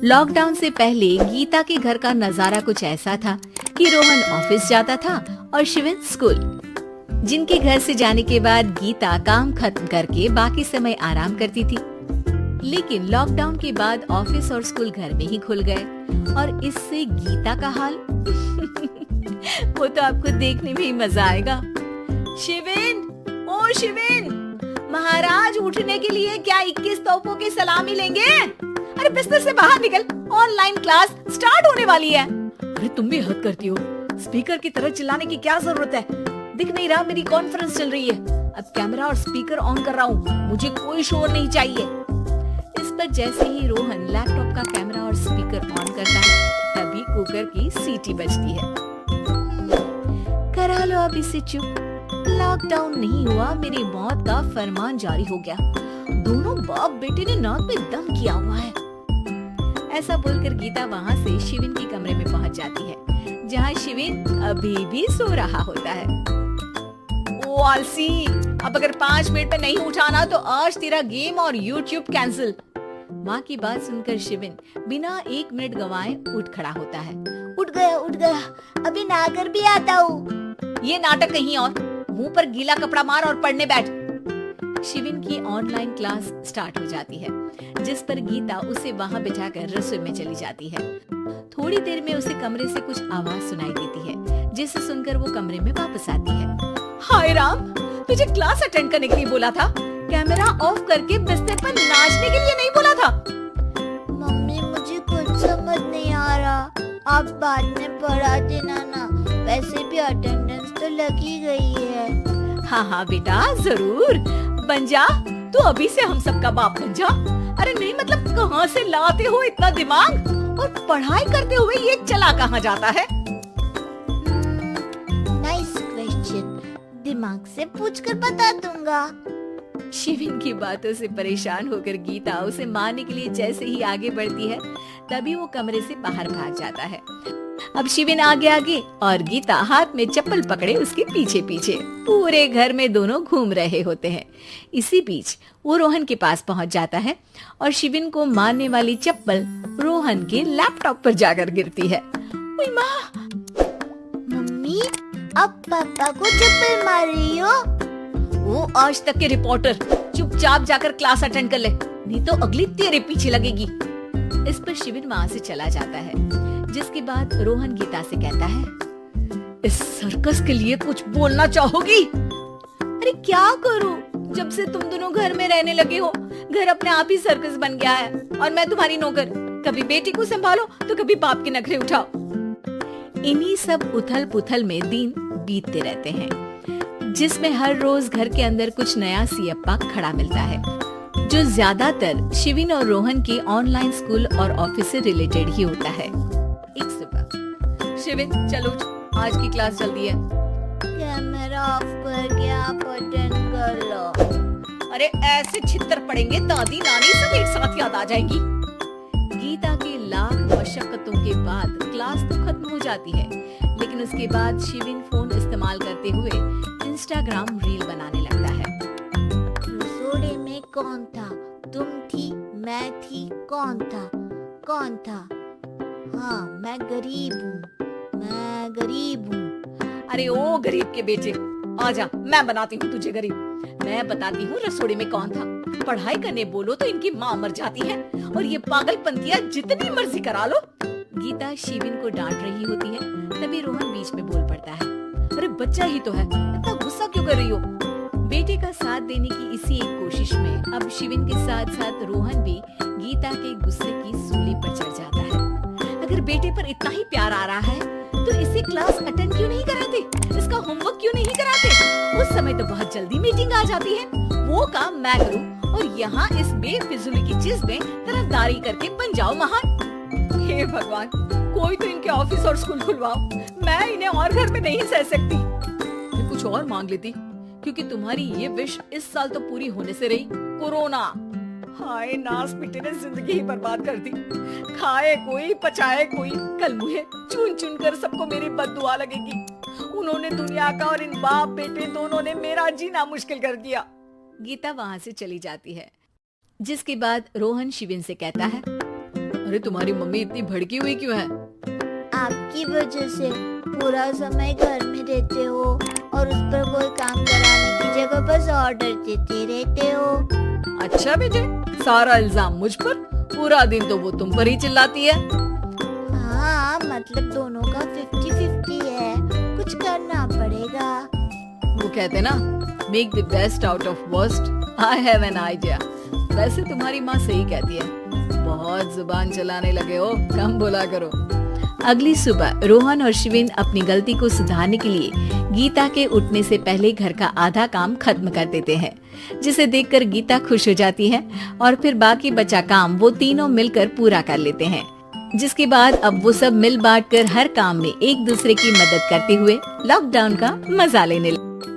Lockdown से पहले गीता के घर का नजारा कुछ ऐसा था कि रोहन ऑफिस जाता था और शिविन स्कूल। जिनके घर से जाने के बाद गीता काम खत्म करके बाकी समय आराम करती थी। लेकिन लॉकडाउन के बाद ऑफिस और स्कूल घर में ही खुल गए और इससे गीता का हाल वो तो आपको देखने में ही मजा आएगा। शिविन, ओ शिविन, महाराज उठने के लिए क्या 21 तोपों की सलामी लेंगे? अरे बिस्तर से बाहर निकल, ऑनलाइन क्लास स्टार्ट होने वाली है। अरे तुम भी हद करती हो, स्पीकर की तरह चिल्लाने की क्या जरूरत है? दिख नहीं रहा मेरी कॉन्फ्रेंस चल रही है। अब कैमरा और स्पीकर ऑन कर रहा हूँ, मुझे कोई शोर नहीं चाहिए। इस पर जैसे ही रोहन लैपटॉप का कैमरा और स्पीकर ऑन करता है, तभी कुकर की सीटी बजती है। करा लो अब इसे चुप, लॉकडाउन नहीं हुआ, मेरी मौत का फरमान जारी हो गया। दोनों बाप बेटे ने नाक में दम किया हुआ है। ऐसा बोलकर गीता वहाँ से शिविन के कमरे में पहुँच जाती है, जहाँ शिविन अभी भी सो रहा होता है। ओ आलसी, अब अगर 5 मिनट में नहीं उठाना तो आज तेरा गेम और यूट्यूब कैंसिल। माँ की बात सुनकर शिविन बिना 1 मिनट गंवाए उठ खड़ा होता है। उठ गया, अभी नहाकर भी आता हूँ। ये नाटक कहीं और, मुंह पर गीला कपड़ा मार और पढ़ने बैठ। शिविन की ऑनलाइन क्लास स्टार्ट हो जाती है, जिस पर गीता उसे वहाँ बिठाकर रसोई में चली जाती है। थोड़ी देर में उसे कमरे से कुछ आवाज सुनाई देती है, जिसे सुनकर वो कमरे में वापस आती है। हाय राम, तुझे क्लास अटेंड करने के लिए बोला था, कैमरा ऑफ करके बिस्तर पर नाचने के लिए नहीं बोला था। मम्मी मुझे कुछ समझ नहीं आ रहा, आप बाद में पढ़ा देना ना, वैसे भी अटेंडेंस तो लगी गई है। हाँ बेटा, जरूर बन जा, तू अभी से हम सबका बाप बन जा। अरे नहीं मतलब कहाँ से लाते हो इतना दिमाग, और पढ़ाई करते हुए ये चला कहाँ जाता है? नाइस क्वेश्चन, दिमाग से पूछकर बता दूंगा। शिविन की बातों से परेशान होकर गीता उसे मारने के लिए जैसे ही आगे बढ़ती है, तभी वो कमरे से बाहर भाग जाता है। अब शिविन आगे आगे और गीता हाथ में चप्पल पकड़े उसके पीछे पीछे पूरे घर में दोनों घूम रहे होते हैं। इसी बीच वो रोहन के पास पहुंच जाता है और शिविन को मारने वाली चप्पल रोहन के लैपटॉप पर जाकर गिरती है। ओए माँ! मम्मी, अब पापा को चप्पल मार रही हो? वो आज तक के रिपोर्टर, चुपचाप जाकर क्लास अटेंड कर ले, नहीं तो अगली तेरे पीछे लगेगी। इस पर शिविन वहाँ से चला जाता है, जिसके बाद रोहन गीता से कहता है, इस सर्कस के लिए कुछ बोलना चाहोगी? अरे क्या करूं, जब से तुम दोनों घर में रहने लगे हो, घर अपने आप ही सर्कस बन गया है और मैं तुम्हारी नौकर। कभी बेटी को संभालो तो कभी बाप के नखरे उठाओ। इन्हीं सब उथल पुथल में दिन बीतते रहते हैं, जिसमें हर रोज घर के अंदर कुछ नया सियप्पा खड़ा मिलता है, जो ज्यादातर शिविन और रोहन के ऑनलाइन स्कूल और ऑफिस से रिलेटेड ही होता है। एक सुबह, शिविन चलो आज की क्लास जल्दी है। कैमरा ऑफ करके आप अटेंड कर लो। अरे ऐसे छितर पड़ेंगे, दादी नानी सब एक साथ याद आ जाएंगी। गीता के लाख मशक्कतों के बाद क्लास तो खत्म हो जाती है, लेकिन उसके बाद शिविन फोन इस्तेमाल करते हुए इंस्टाग्राम रील बनाने लगता है। रसोड़े में कौन था? तुम थी, मैं थी, कौन था? हाँ, मैं गरीब हूँ। अरे ओ गरीब के बेटे, आजा, मैं बनाती हूँ तुझे गरीब। मैं बताती हूँ रसोड़े में कौन था। पढ़ाई करने बोलो तो इनकी माँ मर जाती है, और ये पागलपंतियाँ जितनी मर्जी करा लो। गीता शिविन को डांट रही होती है, तभी रोहन बीच में बोल पड़ता है, अरे बच्चा ही तो है, इतना गुस्सा क्यों कर रही हो? बेटे का साथ देने की इसी एक कोशिश में अब शिविन के साथ साथ रोहन भी गीता के गुस्से की सूली पर चढ़ जाता है। अगर बेटे पर इतना ही प्यार आ रहा है तो इसे क्लास अटेंड क्यों नहीं कराते? इसका होमवर्क क्यों नहीं कराते? उस समय तो बहुत जल्दी मीटिंग आ जाती है, वो काम मैं करूं और यहाँ इस बेफिजूली की चीज में तरफदारी करके बन जाओ महान। हे भगवान, कोई तो इनके ऑफिस और स्कूल खुलवाओ, मैं इन्हें और घर में नहीं सह सकती। मैं कुछ और मांग लेती, क्योंकि तुम्हारी ये विश इस साल तो पूरी होने से रही, कोरोना। हाय नास बेटे ने जिंदगी ही बर्बाद कर दी। खाए कोई पचाए कोई, कल मुझे चुन चुन कर सबको मेरी बद्दुआ लगेगी। उन्होंने दुनिया का और इन बाप बेटे दोनों ने मेरा जीना मुश्किल कर दिया। गीता वहाँ से चली जाती है, जिसके बाद रोहन शिविन से कहता है, अरे तुम्हारी मम्मी इतनी भड़की हुई क्यों है? आपकी वजह से पूरा समय घर में रहते हो और उस पर कोई काम कराने की जगह बस ऑर्डर देते रहते हो। अच्छा बेटे, सारा इल्जाम मुझ पर? पूरा दिन तो वो तुम पर ही चिल्लाती है। हाँ, मतलब दोनों का 50-50 है, कुछ करना पड़ेगा। वो कहते ना, make the best out of worst. I have an idea. वैसे तुम्हारी माँ सही कहती है, बहुत जुबान चलाने लगे हो, कम बोला करो। अगली सुबह रोहन और शिवेन अपनी गलती को सुधारने के लिए गीता के उठने से पहले घर का आधा काम खत्म कर देते हैं, जिसे देखकर गीता खुश हो जाती है और फिर बाकी बचा काम वो तीनों मिलकर पूरा कर लेते हैं। जिसके बाद अब वो सब मिल बांट कर हर काम में एक दूसरे की मदद करते हुए लॉकडाउन का मजा लेने लगे।